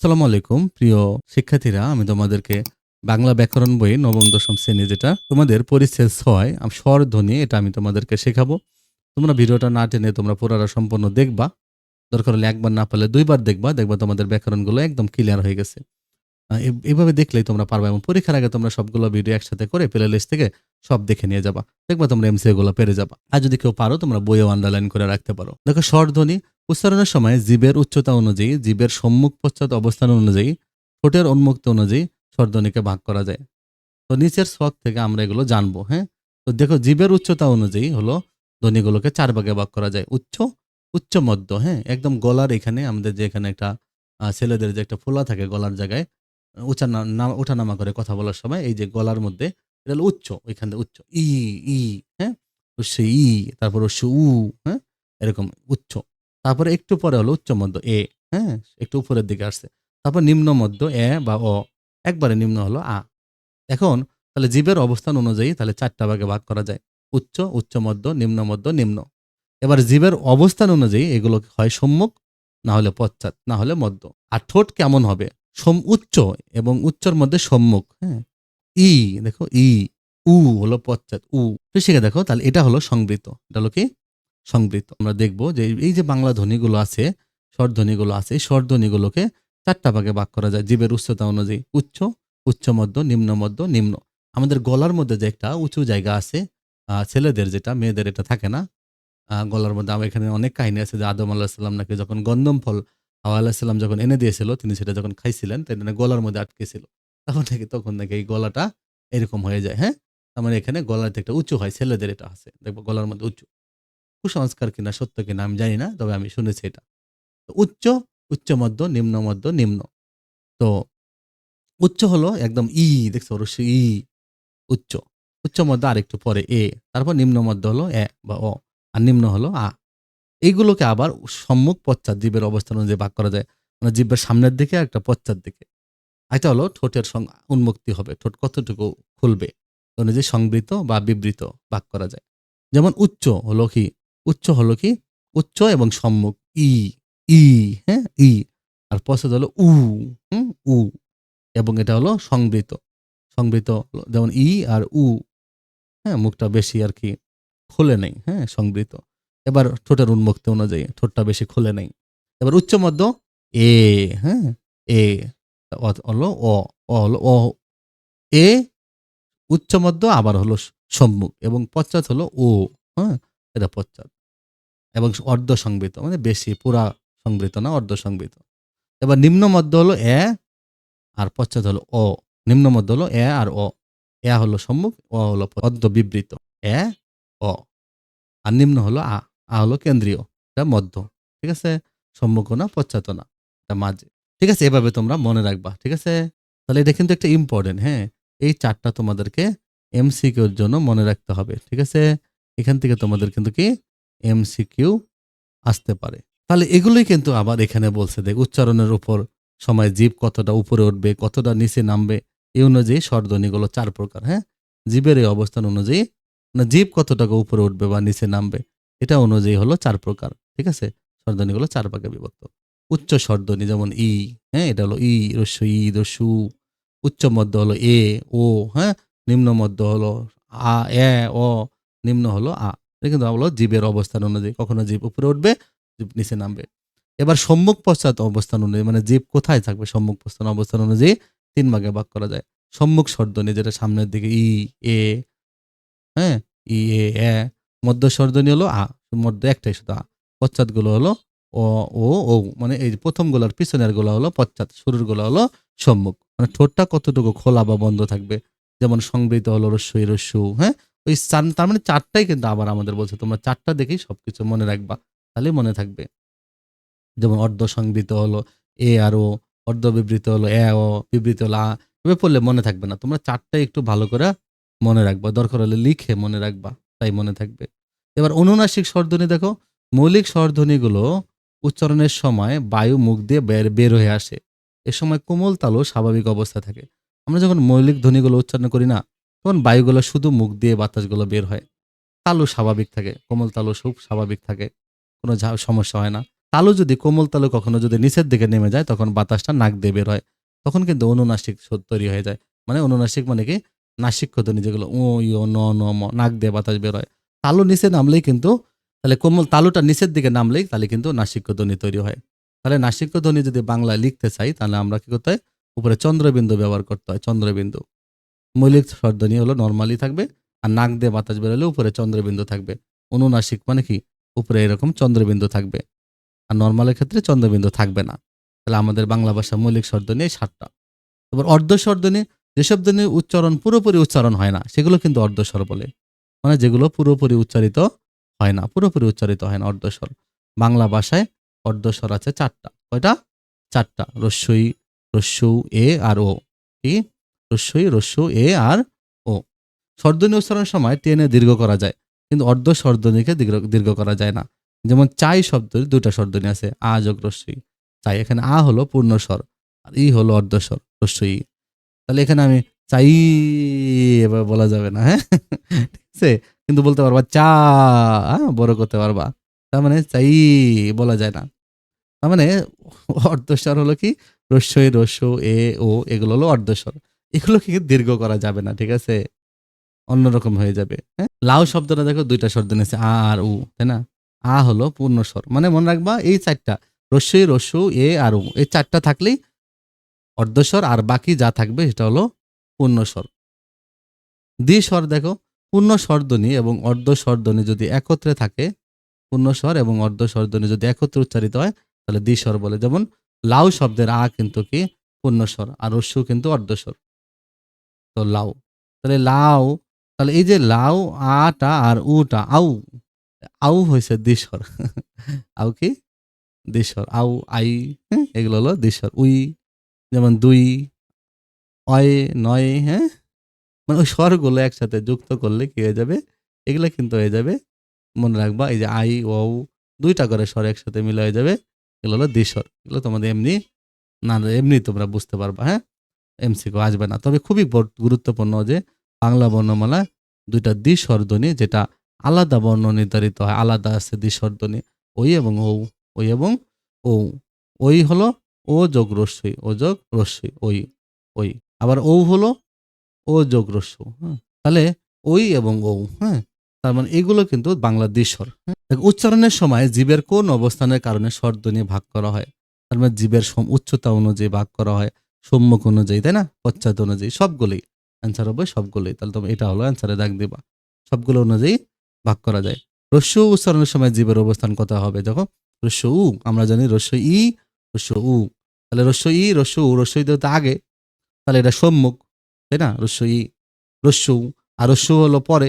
আসসালামু আলাইকুম প্রিয় শিক্ষার্থীরা, আমি তোমাদেরকে বাংলা ব্যাকরণ বই নবম দশম শ্রেণী যেটা তোমাদের পরিচ্ছেদ ৬ স্বরধ্বনি, এটা আমি তোমাদেরকে শেখাবো। তোমরা ভিডিওটা না টেনে তোমরা পুরোটা সম্পূর্ণ দেখবা। দরকার হলে একবার না পারলে দুইবার দেখবা, দেখবা তোমাদের ব্যাকরণগুলো একদম ক্লিয়ার হয়ে গেছে। এভাবে দেখলেই তোমরা পারবা এবং পরীক্ষার আগে তোমরা সবগুলো ভিডিও একসাথে করে প্লে লিস্ট থেকে সব দেখে নিয়ে যাবা। দেখবা তোমরা এমসিকিউ গুলো পেরে যাবা। আর যদি কেউ পারো তোমরা বইয়েও আন্ডারলাইন করে রাখতে পারো। দেখো, স্বরধ্বনি উচ্চারণের সময় জীবের উচ্চতা অনুযায়ী, জীবের সম্মুখ পশ্চাৎ অবস্থান অনুযায়ী, ঠোঁটের উন্মুক্ত অনুযায়ী স্বরধ্বনিকে ভাগ করা যায়। তো নিচের ছক থেকে আমরা এগুলো জানবো। হ্যাঁ, তো দেখো, জীবের উচ্চতা অনুযায়ী হলো ধ্বনিগুলোকে ৪ ভাগে ভাগ করা যায়। উচ্চ, উচ্চ মধ্য। হ্যাঁ, একদম গলার এখানে আমাদের যে এখানে একটা ছেলেদের যে একটা ফোলা থাকে গলার জায়গায়, ওঠানামা করে কথা বলার সময় এই যে গলার মধ্যে, এটা হলো উচ্চ। ওইখান থেকে উচ্চ ই, ই। হ্যাঁ, হচ্ছে ই, তারপর হচ্ছে উ। হ্যাঁ, এরকম উচ্চ। তারপরে একটু পরে হলো উচ্চ মধ্য এ। হ্যাঁ, একটু উপরের দিকে আসছে। তারপর নিম্ন মধ্য এ বা অ। একবারে নিম্ন হলো আ। এখন তাহলে জীবের অবস্থান অনুযায়ী তাহলে ৪টা ভাগে ভাগ করা যায়। উচ্চ, উচ্চ মধ্য, নিম্ন মধ্য, নিম্ন। এবার জীবের অবস্থান অনুযায়ী এগুলো হয় সম্মুখ, না হলে পশ্চাৎ, না হলে মধ্য। আর ঠোঁট কেমন হবে? উচ্চ এবং উচ্চর মধ্যে সম্মুখ। হ্যাঁ, ই, দেখো ই, উ হলো পশ্চাৎ উ। তো শিখে দেখো, তাহলে এটা হলো সংবৃত। এটা হলো কি? সংবৃত। আমরা দেখব যে এই যে বাংলা ধ্বনিগুলো আছে, স্বরধ্বনিগুলো আছে, এই স্বরধ্বনিগুলোকে ৪টা ভাগে ভাগ করা যায় জীবের উচ্চতা অনুযায়ী। উচ্চ, উচ্চ মধ্য, নিম্ন মধ্য, নিম্ন। আমাদের গলার মধ্যে যে একটা উঁচু জায়গা আছে, ছেলেদের যেটা, মেয়েদের এটা থাকে না। গলার মধ্যে আমার এখানে অনেক কাহিনী আছে যে আদম আলাহিসাল্লাম নাকি যখন গন্ধম ফল হাওয়া আলাহিসাল্লাম যখন এনে দিয়েছিল, তিনি সেটা যখন খাইছিলেন, তাই জন্য গলার মধ্যে আটকেছিল। তখন নাকি এই গলাটা এরকম হয়ে যায়। হ্যাঁ, তার মানে এখানে গলাতে একটা উঁচু হয়, ছেলেদের এটা আছে, দেখবো গলার মধ্যে উঁচু। কুসংস্কার কিনা সত্য কিনা আমি জানি না, তবে আমি শুনেছি এটা। তো উচ্চ, উচ্চ মধ্য, নিম্ন মধ্য, নিম্ন। তো উচ্চ হলো একদম ই, দেখছো রস্য ই, উচ্চ। উচ্চ মধ্য আরেকটু পরে এ। তারপর নিম্ন মধ্য হলো এ বা অ। আর নিম্ন হলো আ। এইগুলোকে আবার সম্মুখ পশ্চাৎ জীবের অবস্থান অনুযায়ী ভাগ করা যায়। মানে জিহ্বার সামনের দিকে আর একটা পশ্চাৎ দিকে। এটা হলো ঠোঁটের উন্মুক্তি হবে। ঠোঁট কতটুকু খুলবে অনুযায়ী সংবৃত বা বিবৃত ভাগ করা যায়। যেমন উচ্চ হলো কি? উচ্চ হলো কি? উচ্চ এবং সম্মুখ ই, ই, হ্যাঁ? ই। আর পশ্চাৎ হলো উ, উ। এবং এটা হলো সংবৃত। সংবৃত হলো যেমন ই আর উ, হ্যাঁ? মুখটা বেশি আরকি খোলে নাই, হ্যাঁ? সংবৃত। এবার ঠোঁটের উন্মুক্তি অনুযায়ী ঠোঁটটা বেশি খোলে নাই। এবার উচ্চ মধ্য এ, হ্যাঁ? এ। হলো অ, হলো অ, এ, উচ্চ মধ্য আবার হলো সম্মুখ এবং পশ্চাৎ হলো ও, হ্যাঁ? এটা পশ্চাৎ। এবং অর্ধ সংবৃত মানে বেশি পুরা সংবৃত না, অর্ধ সংবৃত। এবার নিম্ন মধ্য হলো এ আর পশ্চাৎ হলো অ। নিম্ন মধ্য হলো এ আর অ। এ হলো সম্মুখ, অ হলো অর্ধ বিবৃত। এ, অ। আর নিম্ন হলো আ। আ হলো কেন্দ্রীয়। এটা মধ্য। ঠিক আছে? সম্মুখও না, পশ্চাৎও না। এটা মাঝে। ঠিক আছে? এভাবে তোমরা মনে রাখবা। ঠিক আছে? তাহলে এটা কিন্তু একটা ইম্পোর্টেন্ট, হ্যাঁ? এই ৪ টা তোমাদেরকে এমসিকিউর জন্য মনে রাখতে হবে। ঠিক আছে? এখান থেকে তোমাদের কিন্তু কি এমসিকিউ আসতে পারে। তাহলে এগুলোই কিন্তু আবার এখানে বলছে, দেখ উচ্চারণের উপর সময় জীব কতটা উপরে উঠবে, কতটা নিচে নামবে, এই অনুযায়ী স্বরধ্বনিগুলো ৪ প্রকার। হ্যাঁ? জীবের এই অবস্থান অনুযায়ী মানে জীব কতটুকু উপরে উঠবে বা নিচে নামবে, এটা অনুযায়ী হলো ৪ প্রকার। ঠিক আছে? স্বরধ্বনিগুলো ৪ ভাগে বিভক্ত। উচ্চ স্বরধ্বনি যেমন ই, হ্যাঁ? এটা হলো ই, ই, উ। উচ্চ মধ্য হলো এ, ও, হ্যাঁ? নিম্ন মধ্য হলো আ, এ, অ, নিম্ন হলো আ। এটা কিন্তু হলো জীবের অবস্থান অনুযায়ী। কখনো জীব উপরে উঠবে, জীব নিচে নামবে। এবার সম্মুখ পশ্চাৎ অবস্থান অনুযায়ী মানে জীব কোথায় থাকবে, সম্মুখ পশ্চাৎ অবস্থান অনুযায়ী ৩ ভাগে ভাগ করা যায়। সম্মুখ স্বরধ্বনি যেটা সামনের দিকে ই, এ, হ্যাঁ? ই, এ। মধ্য স্বরধ্বনি হলো আ। মধ্যে একটাই শুধু আ। পশ্চাৎগুলো হলো অ, ও, ঔ। মানে এই ১ম গুলার পিছনের গুলা হলো পশ্চাৎ, শুরুর গুলা হলো সম্মুখ। মানে ঠোঁটটা কতটুকু খোলা বা বন্ধ থাকবে। যেমন সংবৃত হলো উ, হ্যাঁ? ওই তার মানে ৪ টাই কিন্তু আবার আমাদের বলছে তোমরা ৪ টা দেখেই সবকিছু মনে রাখবা। তাহলেই মনে থাকবে। যেমন অর্ধ সংবৃত হলো এ আর ও, অর্ধ বিবৃত হলো এ, অ, বিবৃত হলো আ। এভাবে পড়লে মনে থাকবে না। তোমরা ৪ টাই একটু ভালো করে মনে রাখবা। দরকার হলে লিখে মনে রাখবা। তাই মনে থাকবে। এবার অনুনাসিক স্বরধ্বনি দেখো। মৌলিক স্বরধ্বনিগুলো উচ্চারণের সময় বায়ু মুখ দিয়ে বের হয়ে আসে। এ সময় কোমল তালু স্বাভাবিক অবস্থায় থাকে। আমরা যখন মৌলিক ধ্বনিগুলো উচ্চারণ করি না, তখন বায়ুগুলো শুধু মুখ দিয়ে বাতাসগুলো বের হয়। তালু স্বাভাবিক থাকে। কোমল তালু সুখ স্বাভাবিক থাকে। কোনো সমস্যা হয় না। তালু যদি কোমল তালু কখনো যদি নিচের দিকে নেমে যায় তখন বাতাসটা নাক দিয়ে বের হয়, তখন কিন্তু অনুনাসিক তৈরি হয়ে যায়। মানে অনুনাসিক মানে কি, নাসিক্য ধ্বনি যেগুলো ও ইয় ন ন ম, নাক দিয়ে বাতাস বের হয়। তালু নিচে নামলেই কিন্তু, তাহলে কোমল তালুটা নিচের দিকে নামলেই তাহলে কিন্তু নাসিক্য ধ্বনি তৈরি হয়। তাহলে নাসিক্য ধ্বনি যদি বাংলায় লিখতে চাই তাহলে আমরা কি করতে হয়, উপরে চন্দ্রবিন্দু ব্যবহার করতে হয়, চন্দ্রবিন্দু। মৌলিক স্বরধ্বনি হলো নর্মালি থাকবে, আর নাক দিয়ে বাতাস বেরোলে উপরে চন্দ্রবিন্দু থাকবে। অনুনাসিক মানে কি, উপরে এরকম চন্দ্রবিন্দু থাকবে, আর নর্মালের ক্ষেত্রে চন্দ্রবিন্দু থাকবে না। তাহলে আমাদের বাংলা ভাষা মৌলিক স্বরধ্বনি এই 7টা। এবার অর্ধস্বরধ্বনি, যেসব ধ্বনির উচ্চারণ পুরোপুরি উচ্চারণ হয় না সেগুলো কিন্তু অর্ধস্বর বলে। মানে যেগুলো পুরোপুরি উচ্চারিত হয় না, পুরোপুরি উচ্চারিত হয় না, অর্ধস্বর। বাংলা ভাষায় অর্ধস্বর আছে 4টা। কয়টা? 4টা। রস্বই, রস্যু, এ আর ও। কি? রস্বই, রস্যু, এ আর ও। স্বরধ্বনি উচ্চারণের সময় টেনে দীর্ঘ করা যায়, কিন্তু অর্ধ স্বরধ্বনিকে দীর্ঘ করা যায় না। যেমন চাই শব্দের 2টা স্বরধ্বনি আছে, আ যোগ রস্বই। চাই, এখানে আ হলো পূর্ণ স্বর, আর ই হলো অর্ধস্বর, রস্বই। তাহলে এখানে আমি চাই এভাবে বলা যাবে না, হ্যাঁ? ঠিক আছে? কিন্তু বলতে পারবা চা, বড় করতে পারবা। তার মানে চাই বলা যায় না। তার মানে অর্ধস্বর হলো কি, রস্বই, রস্য, এ, ও, এগুলো হলো অর্ধস্বর। এগুলোকে দীর্ঘ করা যাবে না, ঠিক আছে? অন্যরকম হয়ে যাবে। হ্যাঁ, লাউ শব্দটা দেখো 2টা শব্দ নিয়েছে, আ আর উ, তাই না? আ হলো পূর্ণ স্বর, মানে মনে রাখবা এই 4টা, রস্বই, রস্যু, এ আর উ, এই 4টা থাকলেই অর্ধস্বর, আর বাকি যা থাকবে সেটা হলো পূর্ণ স্বর। দ্বিস্বর দেখো, পূর্ণ স্বরধ্বনি এবং অর্ধ স্বরধ্বনি যদি একত্রে থাকে, পূর্ণ স্বর এবং অর্ধ স্বরধ্বনি যদি একত্রে উচ্চারিত হয় তাহলে দ্বিস্বর বলে। যেমন লাউ শব্দের আ কিন্তু কি, পূর্ণ স্বর, আর রস্যু কিন্তু অর্ধস্বর। তো লাউ, তাহলে লাউ, তাহলে এই যে লাউ, আটা আর উটা, আউ, আউ হয়েছে দ্বিস্বর। আউ কি? দ্বিস্বর। আউ, আই, হ্যাঁ, এগুলো হলো দ্বিস্বর। উই, যেমন দুই, অয়, নয়, হ্যাঁ, মানে ওই স্বরগুলো একসাথে যুক্ত করলে কি হয়ে যাবে, এগুলো কিন্তু হয়ে যাবে, মনে রাখবা এই যে আই, ও, 2টা করে স্বর একসাথে মিলে হয়ে যাবে, এগুলো হলো দ্বিস্বর। এগুলো তোমাদের এমনি না, এমনি তোমরা বুঝতে পারবা, হ্যাঁ, এমসিকিউ আসবে না। তবে খুবই গুরুত্বপূর্ণ যে বাংলা বর্ণমালা 2টা দ্বিস্বরধ্বনি, যেটা আলাদা বর্ণ নির্ধারিত হয়, আলাদা আছে দ্বিস্বরধ্বনি, ওই এবং ঔ, ওই এবং ঔ। ওই হলো ও যোগ রস্বই, ও যোগ রস্বই, ওই, ওই। আবার ঔ হলো ও যোগ রস্যু, হ্যাঁ? তাহলে ওই এবং ঔ, হ্যাঁ? তার মানে এগুলো কিন্তু বাংলা দ্বিস্বর, হ্যাঁ? দেখো, উচ্চারণের সময় জীবের কোন অবস্থানের কারণে স্বরধ্বনি ভাগ করা হয়? তার মানে জীবের উচ্চতা অনুযায়ী ভাগ করা হয়, সম্মুখ অনুযায়ী, তাই না? পশ্চাৎ অনুযায়ী, সবগুলোই অ্যান্সার হবে, সবগুলোই। তাহলে তুমি এটা হলো অ্যান্সারে দাগ দিবা, সবগুলো অনুযায়ী ভাগ করা যায়। রস্য উ উচ্চারণের সময় জীবের অবস্থান কত হবে? দেখো, রস্য উ আমরা জানি রস্য ই, রস্য উ। তাহলে রস্য ই, রস্য উ, রস্য ই তো আগে, তাহলে এটা সম্মুখ, তাই না? রস্য ই, রস্য উ, আর রস্য উ হলো পরে,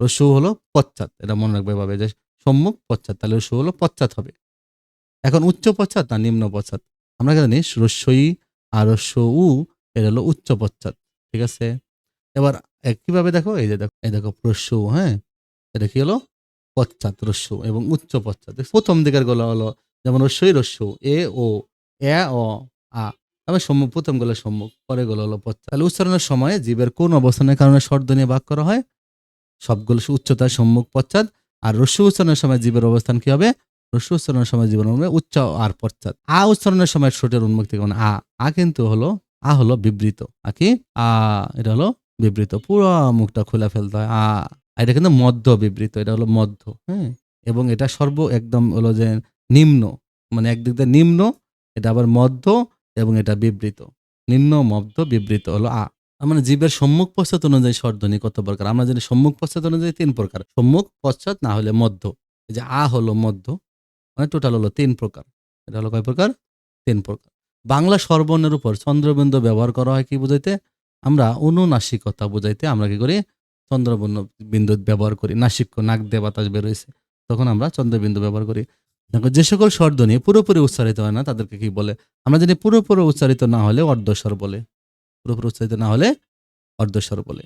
রস্য উ হলো পশ্চাৎ। এটা মনে রাখবে এভাবে যে সম্মুখ, পশ্চাৎ, তাহলে রস্য উ হলো পশ্চাৎ হবে। এখন উচ্চ পশ্চাৎ না নিম্ন পশ্চাৎ? আমরা জানি রস্য ই আর রস্য উ, এটা হলো উচ্চ পশ্চাৎ, ঠিক আছে? এবার কিভাবে দেখো, এই যে দেখো, এই দেখো রস্য উ, হ্যাঁ, এটা কি হলো? পশ্চাৎ রস্য উ এবং উচ্চ পশ্চাৎ। প্রথম দিকের গুলো হলো যেমন রস্যই, রস্য উ, এ, ও, এ, অ, আ। তবে সম্মুখ, প্রথম গুলো সম্মুখ, পরে গুলো হলো পশ্চাৎ। তাহলে উচ্চারণের সময় জীবের কোন অবস্থানের কারণে স্বরধ্বনি ভাগ করা হয়? সবগুলো উচ্চতা, সম্মুখ, পশ্চাৎ। আর রস্য উচ্চারণের সময় জীবের অবস্থান কি হবে? রস্য উচ্চারণের সময় জীবের হবে উচ্চ আর পশ্চাৎ। আ উচ্চারণের সময় ঠোঁটের উন্মুক্তি কোণ আ, আ কিন্তু হলো, আ হলো বিবৃত। কি? আ, এটা হলো বিবৃত। পুরো মুখটা খুলে ফেলতে হয়, আ। এটা কিন্তু মধ্য বিবৃত, এটা হলো মধ্য, হ্যাঁ? এবং এটা একদম হলো যে নিম্ন, মানে একদিক দিয়ে নিম্ন, এটা আবার মধ্য, এবং এটা বিবৃত। নিম্ন, মধ্য, বিবৃত হলো আ। তার মানে জীবের সম্মুখ পশ্চাৎ অনুযায়ী স্বরধ্বনি কত প্রকার? আমরা জানি সম্মুখ পশ্চাৎ অনুযায়ী 3 প্রকার। সম্মুখ, পশ্চাৎ, না হলে মধ্য। এই যে আ হলো মধ্য, মানে টোটাল হলো 3 প্রকার। এটা হলো কয় প্রকার? 3 প্রকার। বাংলা স্বরবর্ণের উপর চন্দ্রবিন্দু ব্যবহার করা হয় কি বুঝাইতে? আমরা অনুনাসিকতা বুঝাইতে আমরা কি করি? চন্দ্রবর্ণ বিন্দু ব্যবহার করি। নাসিক্য, নাক দিয়ে বাতাস বের হইছে, তখন আমরা চন্দ্রবিন্দু ব্যবহার করি। দেখো, যে সকল স্বরধ্বনি পুরোপুরি উচ্চারিত হয় না তাদেরকে কি বলে? আমরা জানি পুরোপুরি উচ্চারিত না হলে অর্ধস্বর বলে। পুরোপুরি উচ্চারিত না হলে অর্ধস্বর বলে।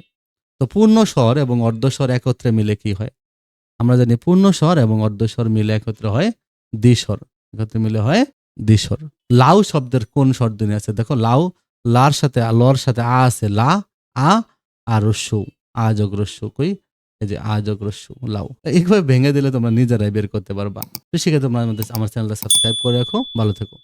তো পূর্ণ স্বর এবং অর্ধস্বর একত্রে মিলে কি হয়? আমরা জানি পূর্ণ স্বর এবং অর্ধস্বর মিলে একত্রে হয় দ্বিস্বর। একত্রে মিলে হয় দ্বিস্বর। লাউ শব্দের কোন স্বরধ্বনি আছে? দেখো, লাউ, লার সাথে লর সাথে আ আছে, লা, আ, আর রস্য উ, আ যোগ রস্য উ, কই? এই যে আজগ্রস্যু লাউ এইভাবে ভেঙে দিলে তোমরা নিজেরাই বের করতে পারবা। তো সেক্ষেত্রে তোমরা আমার চ্যানেলটা সাবস্ক্রাইব করে রাখো। ভালো থেকো।